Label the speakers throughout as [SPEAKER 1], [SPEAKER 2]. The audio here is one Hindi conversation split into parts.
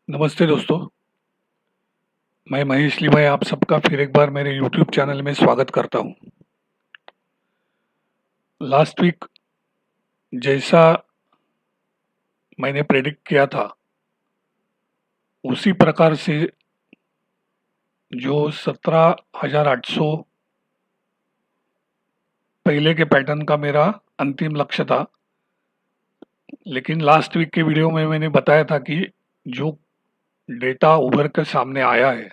[SPEAKER 1] नमस्ते दोस्तों, मैं महेश ली भाई आप सबका फिर एक बार मेरे YouTube चैनल में स्वागत करता हूँ। लास्ट वीक जैसा मैंने प्रेडिक्ट किया था उसी प्रकार से जो 17,800 पहले के पैटर्न का मेरा अंतिम लक्ष्य था, लेकिन लास्ट वीक के वीडियो में मैंने बताया था कि जो डेटा उभर कर सामने आया है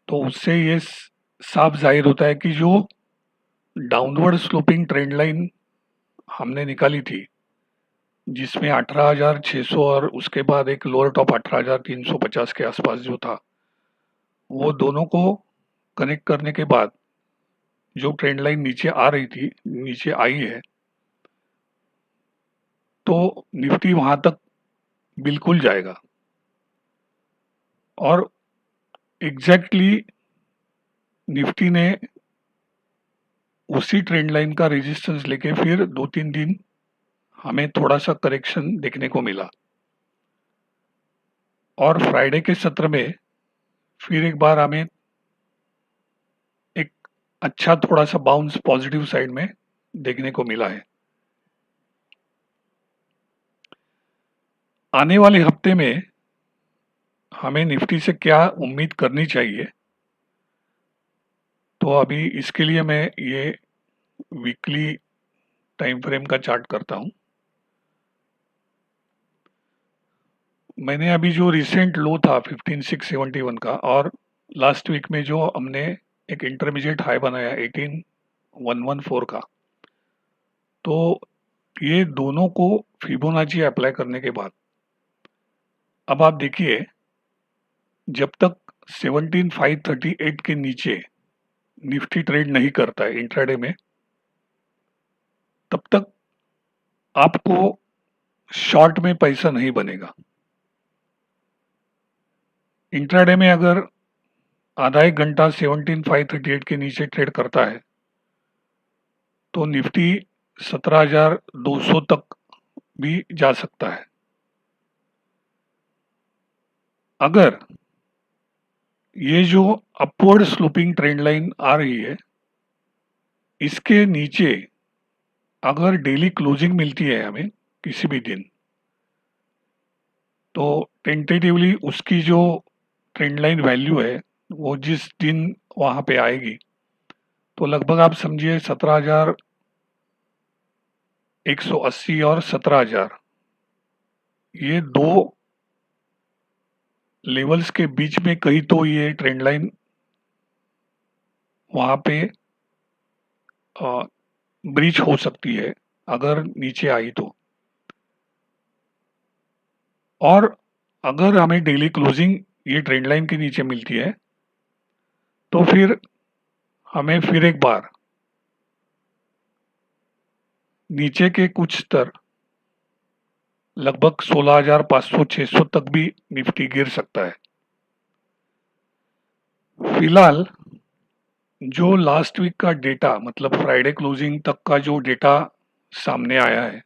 [SPEAKER 1] तो उससे ये साफ जाहिर होता है कि जो डाउनवर्ड स्लोपिंग ट्रेंड लाइन हमने निकाली थी जिसमें 18,600 और उसके बाद एक लोअर टॉप 18,350 के आसपास जो था, वो दोनों को कनेक्ट करने के बाद जो ट्रेंड लाइन नीचे आ रही थी, नीचे आई है, तो निफ्टी वहां तक बिल्कुल जाएगा और एग्जैक्टली निफ्टी ने उसी ट्रेंड लाइन का रेजिस्टेंस लेके फिर 2-3 दिन हमें थोड़ा सा करेक्शन देखने को मिला और फ्राइडे के सत्र में फिर एक बार हमें एक अच्छा थोड़ा सा बाउंस पॉजिटिव साइड में देखने को मिला है। आने वाले हफ्ते में हमें निफ्टी से क्या उम्मीद करनी चाहिए, तो अभी इसके लिए मैं ये वीकली टाइम फ्रेम का चार्ट करता हूं। मैंने अभी जो रिसेंट लो था 15,671 का और लास्ट वीक में जो हमने एक इंटरमीडिएट हाई बनाया 18,114 का, तो ये दोनों को फिबोनाची अप्लाई करने के बाद अब आप देखिए, जब तक 17,538 के नीचे निफ्टी ट्रेड नहीं करता है इंट्राडे में, तब तक आपको शॉर्ट में पैसा नहीं बनेगा। इंट्राडे में अगर आधा एक घंटा 17,538 के नीचे ट्रेड करता है तो निफ्टी 17,200 तक भी जा सकता है। अगर ये जो अपवर्ड स्लोपिंग ट्रेंड लाइन आ रही है, इसके नीचे अगर डेली क्लोजिंग मिलती है हमें किसी भी दिन, तो टेंटेटिवली उसकी जो ट्रेंड लाइन वैल्यू है वो जिस दिन वहां पे आएगी, तो लगभग आप समझिए 17,180 और 17,000, ये दो लेवल्स के बीच में कहीं तो ये ट्रेंड लाइन वहां पे ब्रीच हो सकती है अगर नीचे आई तो। और अगर हमें डेली क्लोजिंग ये ट्रेंड लाइन के नीचे मिलती है तो फिर हमें फिर एक बार नीचे के कुछ स्तर लगभग 16,500-600 तक भी निफ्टी गिर सकता है। फिलहाल जो लास्ट वीक का डेटा, मतलब फ्राइडे क्लोजिंग तक का जो डेटा सामने आया है,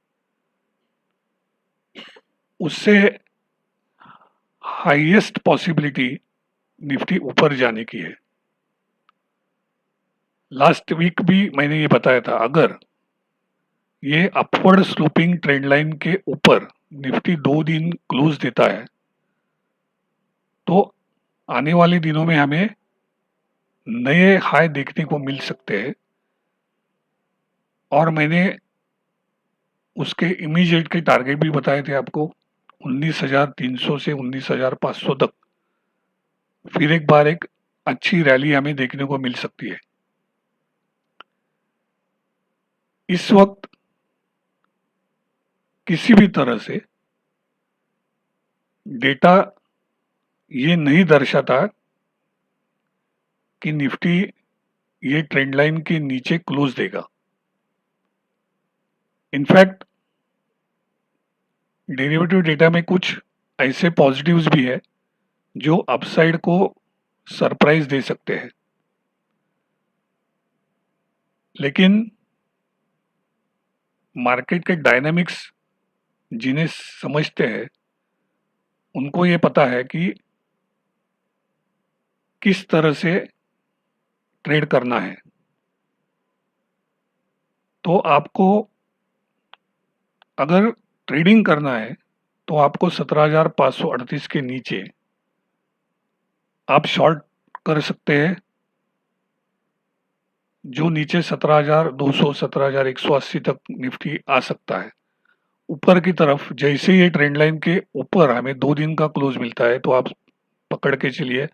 [SPEAKER 1] उससे हाईएस्ट पॉसिबिलिटी निफ्टी ऊपर जाने की है। लास्ट वीक भी मैंने ये बताया था, अगर ये अपवर्ड स्लोपिंग ट्रेंड लाइन के ऊपर निफ्टी 2 दिन क्लोज देता है तो आने वाले दिनों में हमें नए हाई देखने को मिल सकते हैं और मैंने उसके इमीडिएट के टारगेट भी बताए थे आपको, 19,300 से 19,500 तक फिर एक बार एक अच्छी रैली हमें देखने को मिल सकती है। इस वक्त किसी भी तरह से डेटा ये नहीं दर्शाता कि निफ्टी ये ट्रेंड लाइन के नीचे क्लोज देगा। इनफैक्ट डेरिवेटिव डेटा में कुछ ऐसे पॉजिटिव्स भी है जो अपसाइड को सरप्राइज दे सकते हैं, लेकिन मार्केट के डायनामिक्स जिन्हें समझते हैं उनको ये पता है कि किस तरह से ट्रेड करना है। तो आपको अगर ट्रेडिंग करना है तो आपको 17,538 के नीचे आप शॉर्ट कर सकते हैं, जो नीचे 17,200 17,180 तक निफ्टी आ सकता है। ऊपर की तरफ जैसे ही ट्रेंड लाइन के ऊपर हमें 2 दिन का क्लोज मिलता है तो आप पकड़ के चलिए,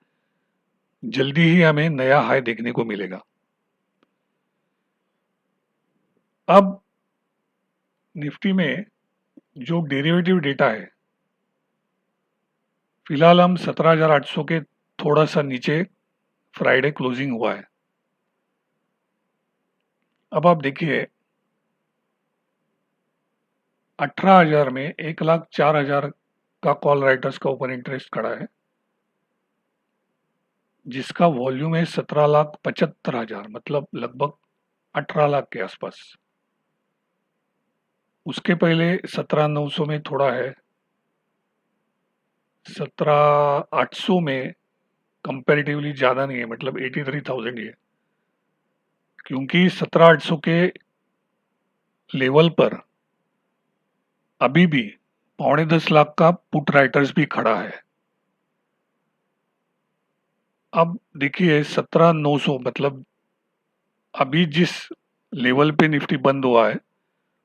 [SPEAKER 1] जल्दी ही हमें नया हाई देखने को मिलेगा। अब निफ्टी में जो डेरिवेटिव डेटा है, फिलहाल हम 17,800 के थोड़ा सा नीचे फ्राइडे क्लोजिंग हुआ है। अब आप देखिए 18,000 में 1,04,000 का कॉल राइटर्स का ओपन इंटरेस्ट खड़ा है, जिसका वॉल्यूम है 17,75,000, मतलब लगभग 18 लाख के आसपास। उसके पहले 17,900 में थोड़ा है, 17,800 में कंपैरेटिवली ज़्यादा नहीं है, मतलब 83,000 ही है, क्योंकि 17,800 के लेवल पर अभी भी 9.25 लाख का पुट राइटर्स भी खड़ा है। अब देखिए 17,900 मतलब अभी जिस लेवल पे निफ्टी बंद हुआ है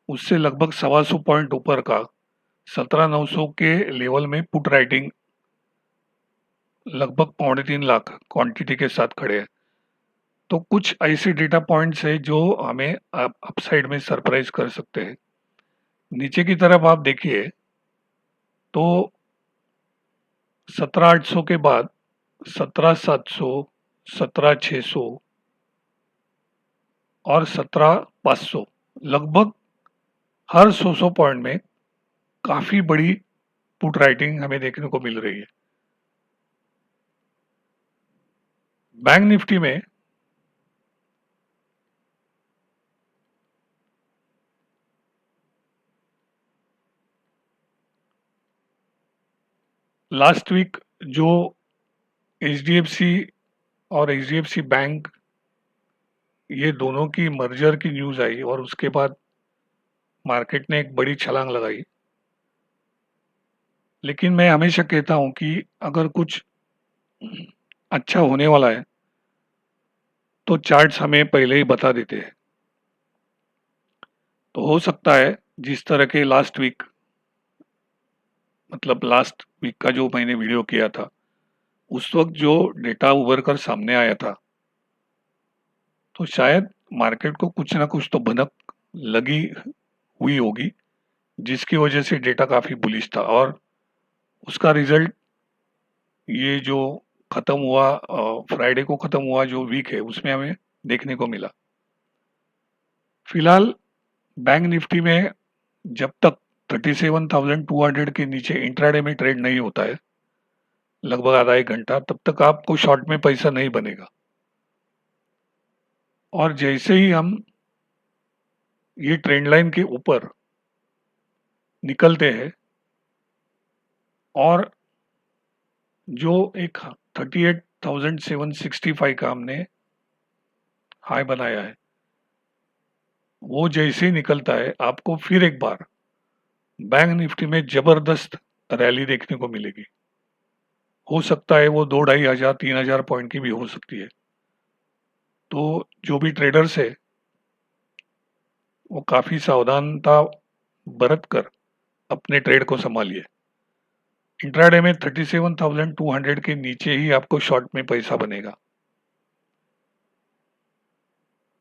[SPEAKER 1] उससे लगभग 125 पॉइंट ऊपर का 17,900 के लेवल में पुट राइटिंग लगभग 3.25 लाख क्वांटिटी के साथ खड़े हैं। तो कुछ ऐसे डेटा पॉइंट्स है जो हमें अपसाइड में सरप्राइज कर सकते हैं। नीचे की तरफ आप देखिए तो 17,800 के बाद 17,700, 17,600 और 17,500, लगभग हर 100 पॉइंट में काफी बड़ी पुट राइटिंग हमें देखने को मिल रही है। बैंक निफ्टी में लास्ट वीक जो एचडीएफसी और एचडीएफसी बैंक, ये दोनों की मर्जर की न्यूज आई और उसके बाद मार्केट ने एक बड़ी छलांग लगाई। लेकिन मैं हमेशा कहता हूं कि अगर कुछ अच्छा होने वाला है तो चार्ट्स हमें पहले ही बता देते हैं। तो हो सकता है जिस तरह के लास्ट वीक, मतलब लास्ट वीक का जो मैंने वीडियो किया था, उस वक्त जो डेटा उभर कर सामने आया था, तो शायद मार्केट को कुछ ना कुछ तो भनक लगी हुई होगी, जिसकी वजह से डेटा काफी बुलिश था और उसका रिजल्ट ये जो खत्म हुआ, फ्राइडे को खत्म हुआ जो वीक है उसमें हमें देखने को मिला। फिलहाल बैंक निफ्टी में जब तक 37,200 के नीचे इंट्राडे में ट्रेड नहीं होता है लगभग आधा एक घंटा, तब तक आपको शॉर्ट में पैसा नहीं बनेगा। और जैसे ही हम ये ट्रेंड लाइन के ऊपर निकलते हैं और जो एक 38,765 का हमने हाई बनाया है, वो जैसे ही निकलता है आपको फिर एक बार बैंक निफ्टी में जबरदस्त रैली देखने को मिलेगी। हो सकता है वो 2-2,500 3,000 पॉइंट की भी हो सकती है। तो जो भी ट्रेडर्स है वो काफी सावधानता बरत कर अपने ट्रेड को संभालिए। इंट्राडे में 37,200 के नीचे ही आपको शॉर्ट में पैसा बनेगा।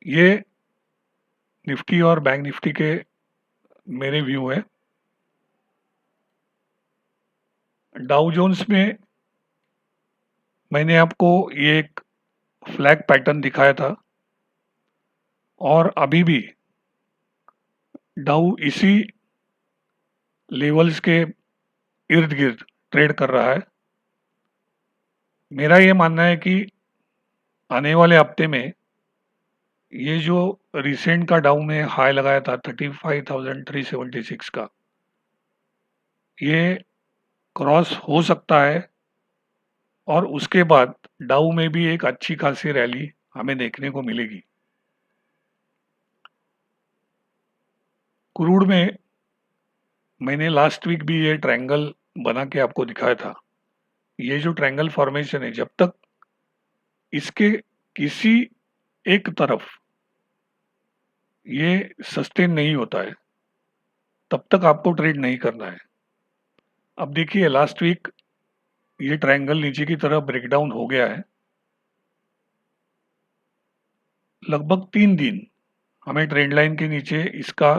[SPEAKER 1] ये निफ्टी और बैंक निफ्टी के मेरे व्यू है। डाउ जोन्स में मैंने आपको ये एक फ्लैग पैटर्न दिखाया था और अभी भी डाउ इसी लेवल्स के इर्द गिर्द ट्रेड कर रहा है। मेरा ये मानना है कि आने वाले हफ्ते में ये जो रिसेंट का डाउ में हाई लगाया था 35,376 का, ये क्रॉस हो सकता है और उसके बाद डाउ में भी एक अच्छी खासी रैली हमें देखने को मिलेगी। क्रूड में मैंने लास्ट वीक भी ये ट्रायंगल बना के आपको दिखाया था। ये जो ट्रायंगल फॉर्मेशन है, जब तक इसके किसी एक तरफ ये सस्टेन नहीं होता है तब तक आपको ट्रेड नहीं करना है। अब देखिए लास्ट वीक ये ट्रायंगल नीचे की तरफ ब्रेकडाउन हो गया है। लगभग 3 दिन हमें ट्रेंड लाइन के नीचे इसका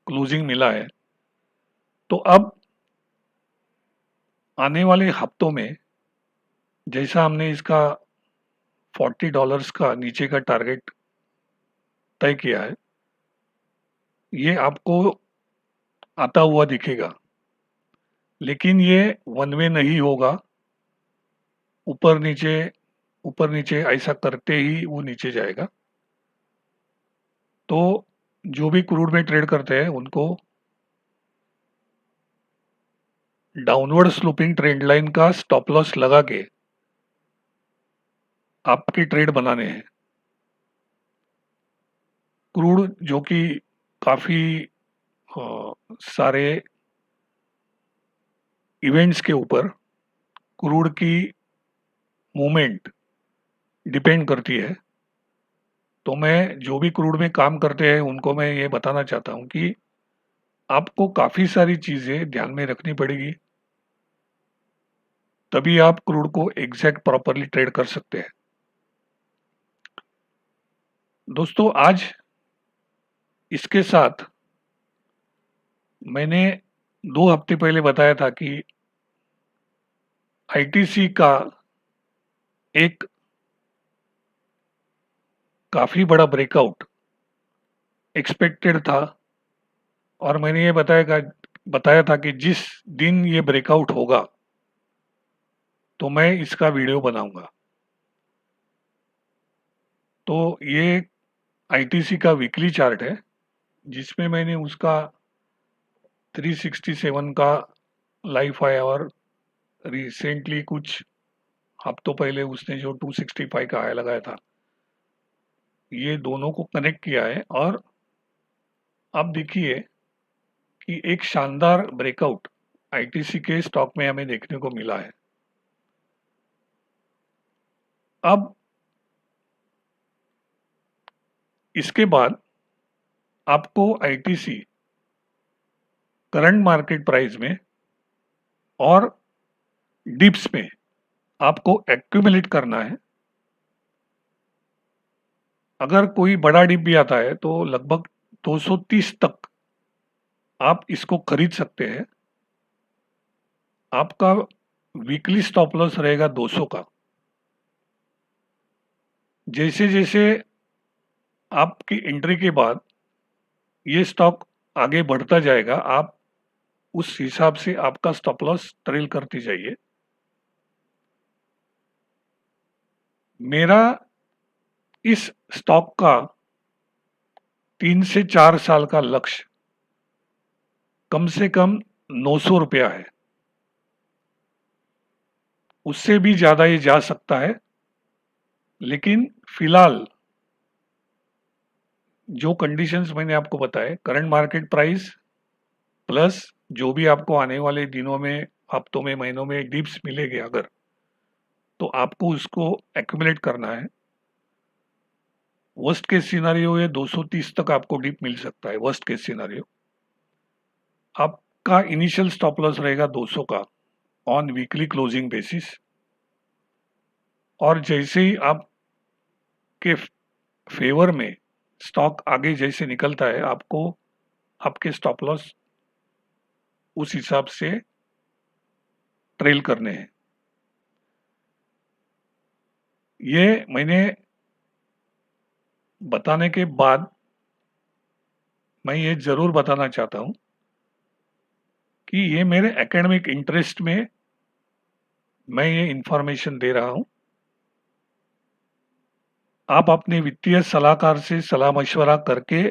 [SPEAKER 1] क्लोजिंग मिला है। तो अब आने वाले हफ्तों में जैसा हमने इसका $40 का नीचे का टारगेट तय किया है, ये आपको आता हुआ दिखेगा, लेकिन ये वन वे नहीं होगा। ऊपर नीचे ऐसा करते ही वो नीचे जाएगा। तो जो भी क्रूड में ट्रेड करते हैं उनको डाउनवर्ड स्लोपिंग ट्रेंड लाइन का स्टॉप लॉस लगा के आपके ट्रेड बनाने हैं। क्रूड जो कि काफी सारे इवेंट्स के ऊपर क्रूड की मूवमेंट डिपेंड करती है। तो मैं जो भी क्रूड में काम करते हैं उनको मैं ये बताना चाहता हूँ कि आपको काफी सारी चीजें ध्यान में रखनी पड़ेगी, तभी आप क्रूड को एग्जैक्ट प्रॉपरली ट्रेड कर सकते हैं। दोस्तों, आज इसके साथ मैंने 2 हफ्ते पहले बताया था कि आईटीसी का एक काफी बड़ा ब्रेकआउट एक्सपेक्टेड था, और मैंने ये बताया था कि जिस दिन ये ब्रेकआउट होगा तो मैं इसका वीडियो बनाऊंगा। तो ये आईटीसी का वीकली चार्ट है जिसमें मैंने उसका 367 का लाइफ आया और रिसेंटली कुछ हफ्तों पहले उसने जो 265 का हाई लगाया था, ये दोनों को कनेक्ट किया है। और अब देखिए कि एक शानदार ब्रेकआउट आईटीसी के स्टॉक में हमें देखने को मिला है। अब इसके बाद आपको आईटीसी करंट मार्केट प्राइस में और डिप्स में आपको एक्यूमुलेट करना है। अगर कोई बड़ा डिप भी आता है तो लगभग 230 तक आप इसको खरीद सकते हैं। आपका वीकली स्टॉप लॉस रहेगा 200 का। जैसे जैसे आपकी एंट्री के बाद ये स्टॉक आगे बढ़ता जाएगा, आप उस हिसाब से आपका स्टॉप लॉस ट्रेल करते जाइए। मेरा इस स्टॉक का 3 से 4 साल का लक्ष्य कम से कम 900 रुपया है। उससे भी ज्यादा ये जा सकता है, लेकिन फिलहाल जो कंडीशंस मैंने आपको बताए, करंट मार्केट प्राइस प्लस जो भी आपको आने वाले दिनों में, हफ्तों में, महीनों में डिप्स मिलेंगे अगर, तो आपको उसको एक्यूमुलेट करना है। वर्स्ट केस सिनारियो ये 230 तक आपको डिप मिल सकता है। वर्स्ट केस सिनारियो आपका इनिशियल स्टॉप लॉस रहेगा 200 का ऑन वीकली क्लोजिंग बेसिस। और जैसे ही आपके फेवर में स्टॉक आगे जैसे निकलता है, आपको आपके स्टॉप लॉस उस हिसाब से ट्रेल करने हैं। ये मैंने बताने के बाद मैं ये जरूर बताना चाहता हूं कि ये मेरे एकेडमिक इंटरेस्ट में मैं ये इंफॉर्मेशन दे रहा हूं। आप अपने वित्तीय सलाहकार से सलाह मशवरा करके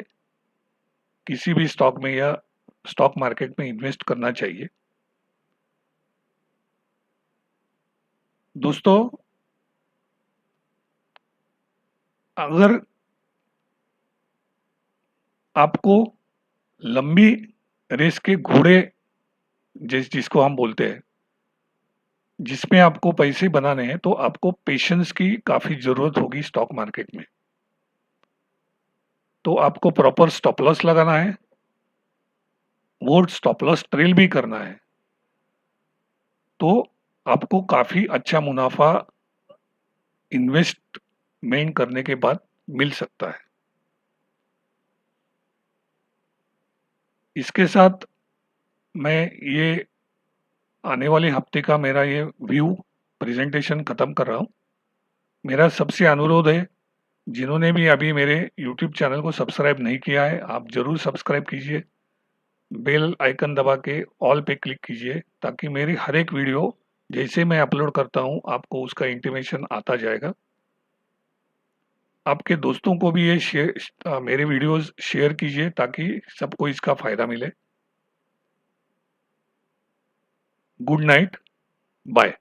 [SPEAKER 1] किसी भी स्टॉक में या स्टॉक मार्केट में इन्वेस्ट करना चाहिए। दोस्तों, अगर आपको लंबी रेस के घोड़े जिसको हम बोलते हैं, जिसमें आपको पैसे बनाने हैं, तो आपको पेशेंस की काफी जरूरत होगी स्टॉक मार्केट में। तो आपको प्रॉपर स्टॉप लॉस लगाना है, वो स्टॉप लॉस ट्रेल भी करना है, तो आपको काफी अच्छा मुनाफा इन्वेस्टमेंट करने के बाद मिल सकता है। इसके साथ मैं ये आने वाले हफ्ते का मेरा ये व्यू प्रेजेंटेशन खत्म कर रहा हूँ। मेरा सबसे अनुरोध है, जिन्होंने भी अभी मेरे यूट्यूब चैनल को सब्सक्राइब नहीं किया है, आप जरूर सब्सक्राइब कीजिए, बेल आइकन दबा के ऑल पे क्लिक कीजिए, ताकि मेरी हर एक वीडियो जैसे मैं अपलोड करता हूँ आपको उसका इंटीमेशन आता जाएगा। आपके दोस्तों को भी ये मेरे वीडियोस शेयर कीजिए, ताकि सबको इसका फायदा मिले। Good night, bye.